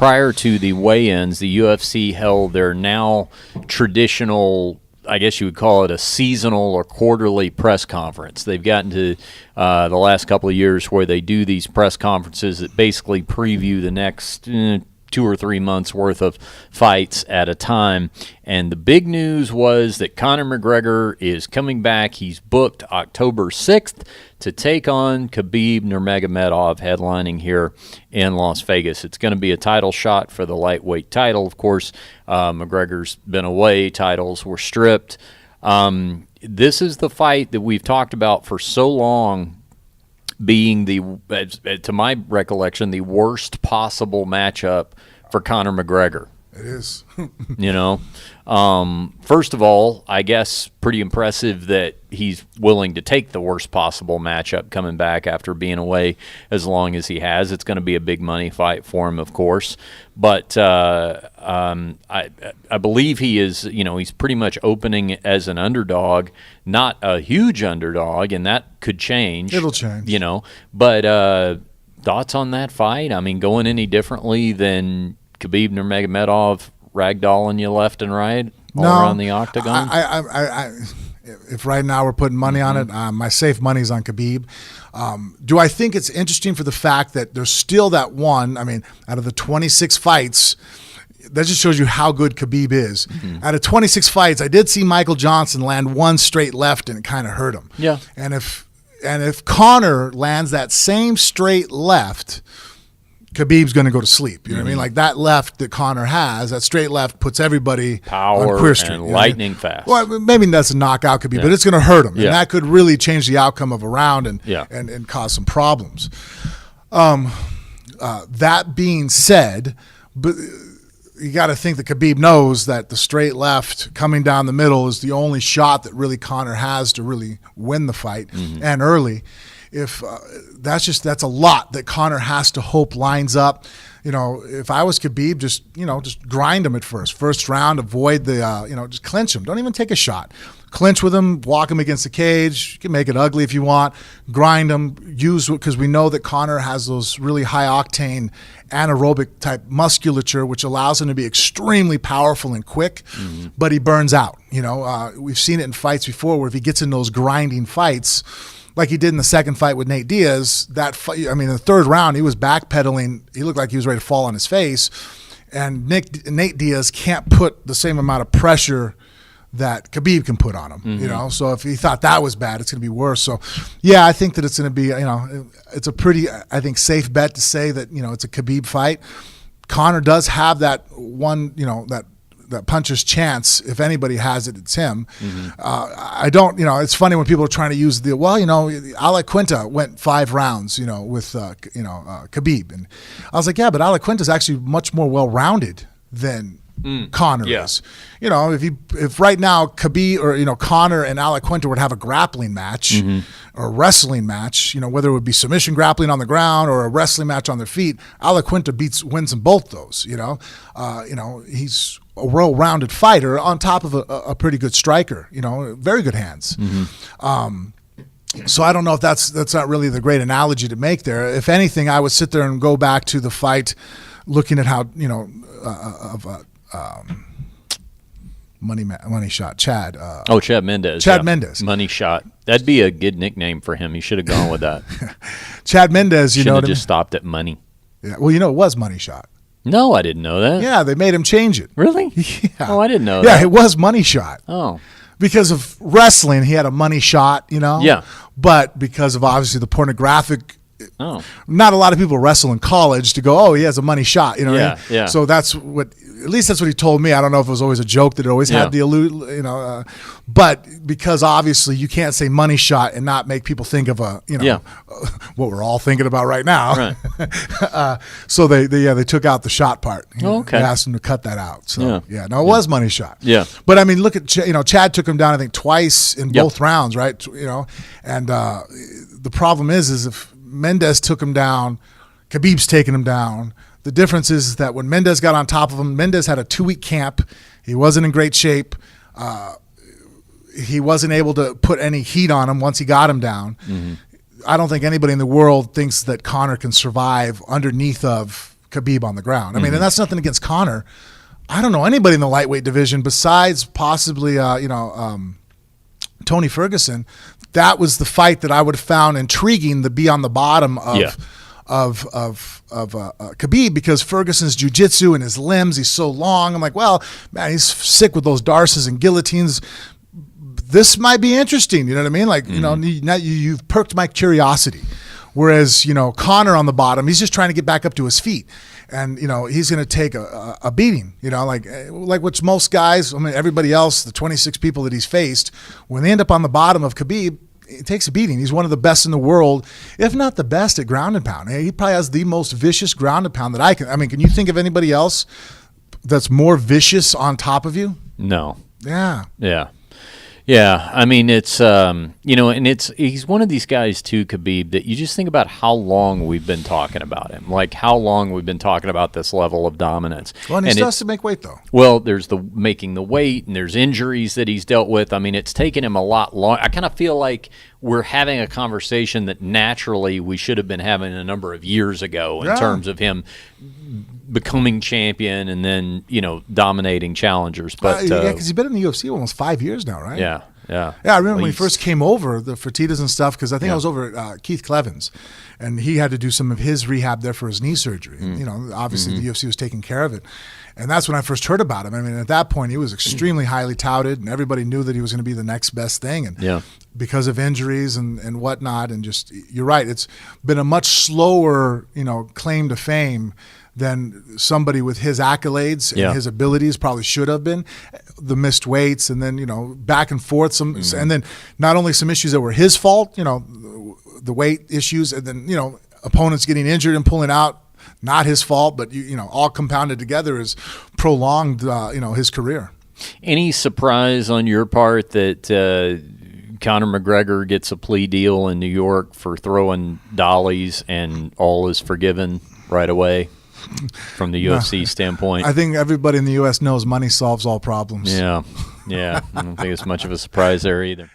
prior to the weigh-ins, the UFC held their now traditional, I guess you would call it a seasonal or quarterly press conference. They've gotten to the last couple of years where they do these press conferences that basically preview the next 2 or 3 months worth of fights at a time. And the big news was that Conor McGregor is coming back. He's booked October 6th to take on Khabib Nurmagomedov, headlining here in Las Vegas. It's going to be a title shot for the lightweight title. Of course, McGregor's been away. Titles were stripped. This is the fight that we've talked about for so long, being to my recollection, the worst possible matchup for Conor McGregor. It is. First of all, I guess pretty impressive that he's willing to take the worst possible matchup coming back after being away as long as he has. It's going to be a big money fight for him, of course. But I believe he is, he's pretty much opening as an underdog, not a huge underdog, and that could change. It'll change. But thoughts on that fight? I mean, going any differently than Khabib Nurmagomedov ragdolling you left and right all around the octagon? If right now we're putting money on it, my safe money's on Khabib. Do I think it's interesting for the fact that there's still that one, out of the 26 fights, that just shows you how good Khabib is. Mm-hmm. Out of 26 fights, I did see Michael Johnson land one straight left and it kind of hurt him. Yeah. And if Conor lands that same straight left, Khabib's going to go to sleep. You know what I mean? Like that left that Conor has, that straight left puts everybody power on queer street. And lightning fast. Well, maybe that's a knockout Khabib, but it's going to hurt him. Yeah. And that could really change the outcome of a round and cause some problems. That being said, but you got to think that Khabib knows that the straight left coming down the middle is the only shot that really Conor has to really win the fight and early. If that's a lot that Conor has to hope lines up. If I was Khabib, just grind him at first round, avoid the just clinch him. Don't even take a shot. Clinch with him, walk him against the cage. You can make it ugly if you want. Grind him, because we know that Conor has those really high octane anaerobic type musculature, which allows him to be extremely powerful and quick, but he burns out. We've seen it in fights before where if he gets in those grinding fights, like he did in the second fight with Nate Diaz, in the third round, he was backpedaling. He looked like he was ready to fall on his face. And Nate Diaz can't put the same amount of pressure that Khabib can put on him, So if he thought that was bad, it's going to be worse. So, yeah, I think that it's going to be, it's a pretty, I think, safe bet to say that, it's a Khabib fight. Conor does have that one, that puncher's chance. If anybody has it, it's him. I don't, it's funny when people are trying to use Ale Quinta went 5 rounds, with, Khabib. And I was like, yeah, but Ale Quinta's actually much more well-rounded than Conor is. If right now Khabib or, Conor and Ale Quinta would have a grappling match or a wrestling match, whether it would be submission grappling on the ground or a wrestling match on their feet, Ale Quinta wins in both those, he's a well-rounded fighter on top of a pretty good striker, very good hands. So I don't know if that's not really the great analogy to make there. If anything, I would sit there and go back to the fight, looking at how money shot Chad. Chad Mendes. Mendes. Money shot. That'd be a good nickname for him. He should have gone with that. Chad Mendes. Should have just stopped at money. Yeah. Well, it was money shot. No, I didn't know that. Yeah, they made him change it. Really? Yeah. Oh, I didn't know that. Yeah, it was money shot. Oh. Because of wrestling, he had a money shot, Yeah. But because of obviously the pornographic, not a lot of people wrestle in college to go, oh, he has a money shot, Yeah. So that's what, at least that's what he told me. I don't know if it was always a joke that it always had the but because obviously you can't say money shot and not make people think of what we're all thinking about right now. Right. So they took out the shot part. Okay. They asked him to cut that out. So it was money shot. Yeah. But look at Chad took him down I think twice in both rounds, right? And the problem is if Mendes took him down, Khabib's taking him down. The difference is that when Mendes got on top of him, Mendes had a 2-week camp. He wasn't in great shape. He wasn't able to put any heat on him once he got him down. I don't think anybody in the world thinks that Conor can survive underneath of Khabib on the ground. I mean, and that's nothing against Conor. I don't know anybody in the lightweight division besides possibly, Tony Ferguson. That was the fight that I would have found intriguing to be on the bottom of Khabib, because Ferguson's jiu-jitsu and his limbs, he's so long. I'm like, well, man, he's sick with those darces and guillotines. This might be interesting. You know what I mean? Like, you've perked my curiosity. Whereas, Conor on the bottom, he's just trying to get back up to his feet. And, he's going to take a beating, like which most guys, I mean, everybody else, the 26 people that he's faced, when they end up on the bottom of Khabib, he takes a beating. He's one of the best in the world, if not the best at ground and pound. He probably has the most vicious ground and pound that I can. I mean, can you think of anybody else that's more vicious on top of you? No. Yeah. Yeah. Yeah, I mean, it's, and he's one of these guys too, Khabib, that you just think about how long we've been talking about him, like how long we've been talking about this level of dominance. Well, and he still has to make weight, though. Well, there's the making the weight, and there's injuries that he's dealt with. I mean, it's taken him a lot long. I kind of feel like we're having a conversation that naturally we should have been having a number of years ago in terms of him becoming champion and then, dominating challengers. But because he's been in the UFC almost 5 years now, right? Yeah. I remember when he first came over, the Fertitas and stuff, because I think I was over at Keith Cleven's, and he had to do some of his rehab there for his knee surgery. Obviously the UFC was taking care of it. And that's when I first heard about him. I mean, at that point, he was extremely highly touted, and everybody knew that he was going to be the next best thing. And because of injuries and whatnot, and just, you're right, it's been a much slower, claim to fame than somebody with his accolades and his abilities probably should have been. The missed weights, and then, back and forth, and then not only some issues that were his fault, the weight issues, and then, opponents getting injured and pulling out, not his fault, but, all compounded together is prolonged, his career. Any surprise on your part that Conor McGregor gets a plea deal in New York for throwing dollies and all is forgiven right away? From the UFC standpoint, I think everybody in the U.S. knows money solves all problems. Yeah. I don't think it's much of a surprise there either.